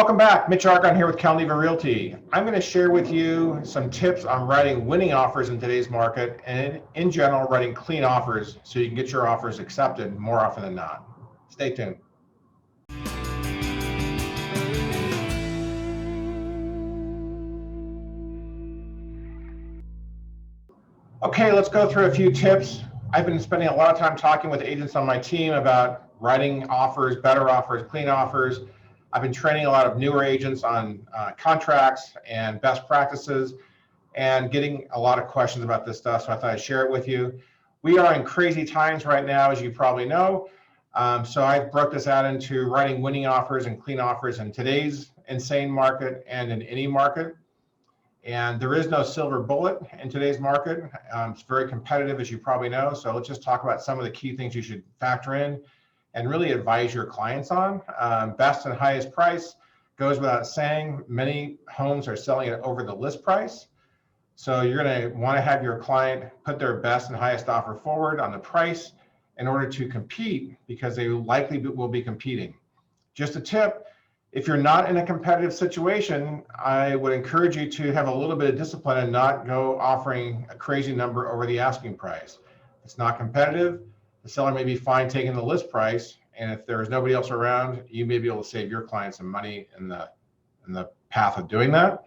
Welcome back. Mitch Argon here with Calneva Realty. I'm going to share with you some tips on writing winning offers in today's market and in general writing clean offers so you can get your offers accepted more often than not. Stay tuned. Okay, let's go through a few tips. I've been spending a lot of time talking with agents on my team about writing offers, better offers, clean offers. I've been training a lot of newer agents on contracts and best practices and getting a lot of questions about this stuff, so I thought I'd share it with you. We are in crazy times right now, as you probably know. So I broke this out into writing winning offers and clean offers in today's insane market and in any market. And there is no silver bullet in today's market. It's very competitive, as you probably know. So let's just talk about some of the key things you should factor in and really advise your clients on. Best and highest price goes without saying. Many homes are selling it over the list price. So you're going to want to have your client put their best and highest offer forward on the price in order to compete, because they likely will be competing. Just a tip, if you're not in a competitive situation, I would encourage you to have a little bit of discipline and not go offering a crazy number over the asking price. If it's not competitive, the seller may be fine taking the list price, and if there's nobody else around, you may be able to save your client some money in the path of doing that.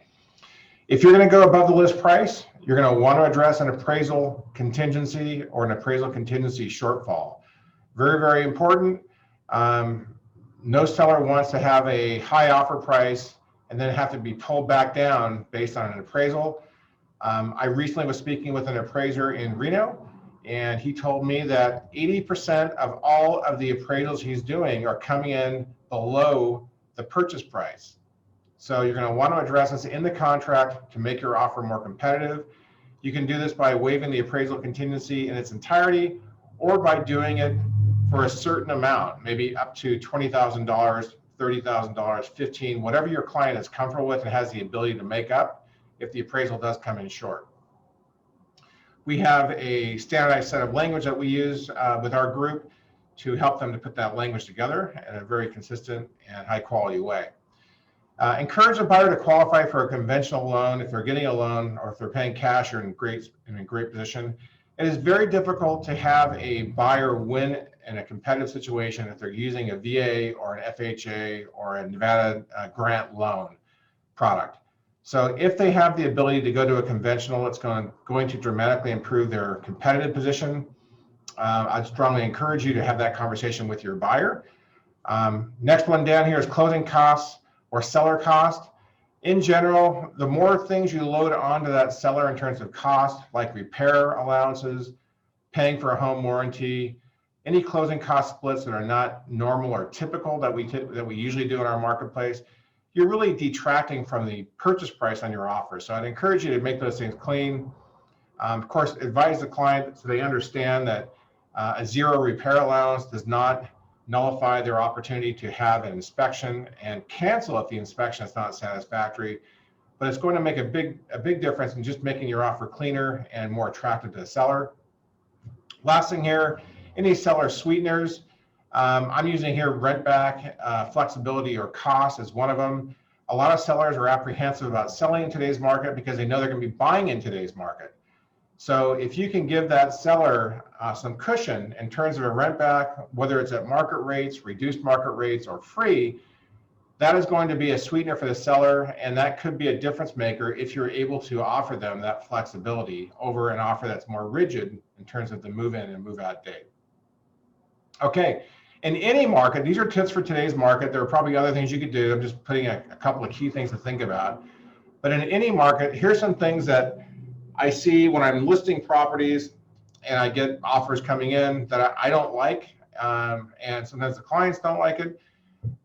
If you're going to go above the list price, you're going to want to address an appraisal contingency or an appraisal contingency shortfall. Very, very important. No seller wants to have a high offer price and then have to be pulled back down based on an appraisal. I recently was speaking with an appraiser in Reno, and he told me that 80% of all of the appraisals he's doing are coming in below the purchase price. So you're going to want to address this in the contract to make your offer more competitive. You can do this by waiving the appraisal contingency in its entirety, or by doing it for a certain amount, maybe up to $20,000, $30,000, $15,000, whatever your client is comfortable with and has the ability to make up if the appraisal does come in short. We have a standardized set of language that we use with our group to help them to put that language together in a very consistent and high quality way. Encourage a buyer to qualify for a conventional loan if they're getting a loan, or if they're paying cash or in a great position. It is very difficult to have a buyer win in a competitive situation if they're using a VA or an FHA or a Nevada grant loan product. So if they have the ability to go to a conventional, it's going to dramatically improve their competitive position. I'd strongly encourage you to have that conversation with your buyer. Next one down here is closing costs or seller cost. In general, the more things you load onto that seller in terms of cost, like repair allowances, paying for a home warranty, any closing cost splits that are not normal or typical that we usually do in our marketplace, you're really detracting from the purchase price on your offer. So I'd encourage you to make those things clean. Of course, advise the client so they understand that a zero repair allowance does not nullify their opportunity to have an inspection and cancel if the inspection is not satisfactory. But it's going to make a big difference in just making your offer cleaner and more attractive to the seller. Last thing here, any seller sweeteners. I'm using here rent back, flexibility, or cost as one of them. A lot of sellers are apprehensive about selling in today's market because they know they're going to be buying in today's market. So if you can give that seller some cushion in terms of a rent back, whether it's at market rates, reduced market rates, or free, that is going to be a sweetener for the seller, and that could be a difference maker if you're able to offer them that flexibility over an offer that's more rigid in terms of the move-in and move-out date. Okay, in any market, these are tips for today's market. There are probably other things you could do. I'm just putting a couple of key things to think about. But in any market, here's some things that I see when I'm listing properties and I get offers coming in that I don't like, and sometimes the clients don't like it.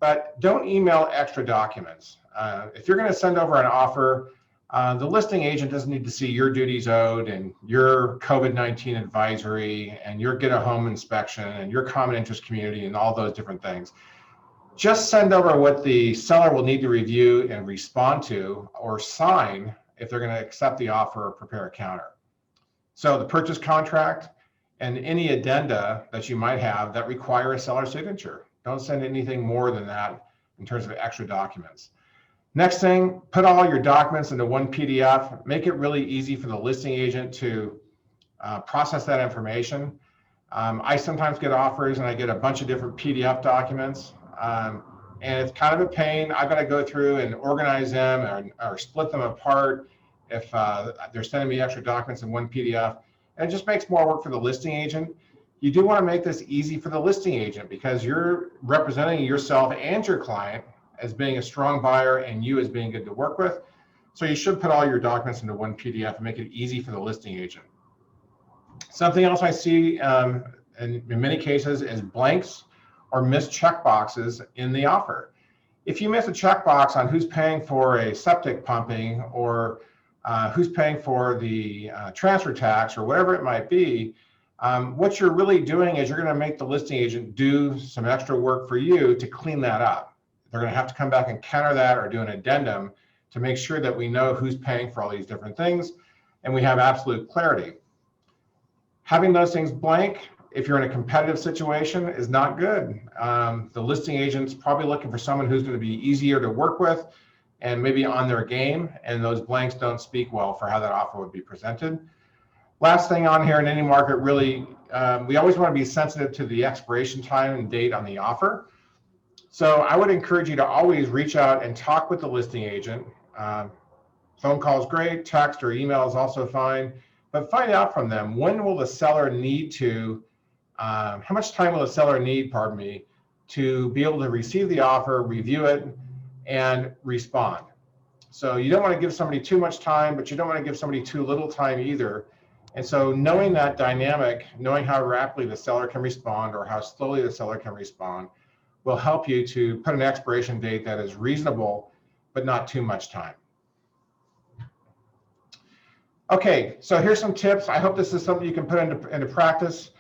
But don't email extra documents. If you're going to send over an offer, the listing agent doesn't need to see your duties owed and your COVID-19 advisory and your get a home inspection and your common interest community and all those different things. Just send over what the seller will need to review and respond to or sign if they're going to accept the offer or prepare a counter. So the purchase contract and any addenda that you might have that require a seller signature. Don't send anything more than that in terms of extra documents. Next thing, put all your documents into one PDF. Make it really easy for the listing agent to process that information. I sometimes get offers and I get a bunch of different PDF documents, and it's kind of a pain. I've got to go through and organize them or split them apart if they're sending me extra documents in one PDF. And it just makes more work for the listing agent. You do want to make this easy for the listing agent because you're representing yourself and your client as being a strong buyer and you as being good to work with. So you should put all your documents into one PDF and make it easy for the listing agent. Something else I see in many cases is blanks or missed checkboxes in the offer. If you miss a checkbox on who's paying for a septic pumping or who's paying for the transfer tax or whatever it might be, what you're really doing is you're going to make the listing agent do some extra work for you to clean that up. They're going to have to come back and counter that or do an addendum to make sure that we know who's paying for all these different things and we have absolute clarity. Having those things blank, if you're in a competitive situation, is not good. The listing agent's probably looking for someone who's going to be easier to work with and maybe on their game, and those blanks don't speak well for how that offer would be presented. Last thing on here in any market, really, we always want to be sensitive to the expiration time and date on the offer. So I would encourage you to always reach out and talk with the listing agent. Phone call is great, text or email is also fine, but find out from them, when will the seller need to, how much time will the seller need, to be able to receive the offer, review it, and respond. So you don't want to give somebody too much time, but you don't want to give somebody too little time either. And so knowing that dynamic, knowing how rapidly the seller can respond or how slowly the seller can respond, will help you to put an expiration date that is reasonable, but not too much time. Okay, so here's some tips. I hope this is something you can put into practice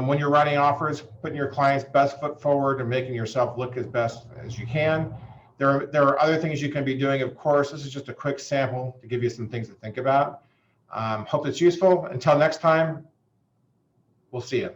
when you're writing offers, putting your client's best foot forward and making yourself look as best as you can. There are other things you can be doing, of course. This is just a quick sample to give you some things to think about. Hope it's useful. Until next time, we'll see you.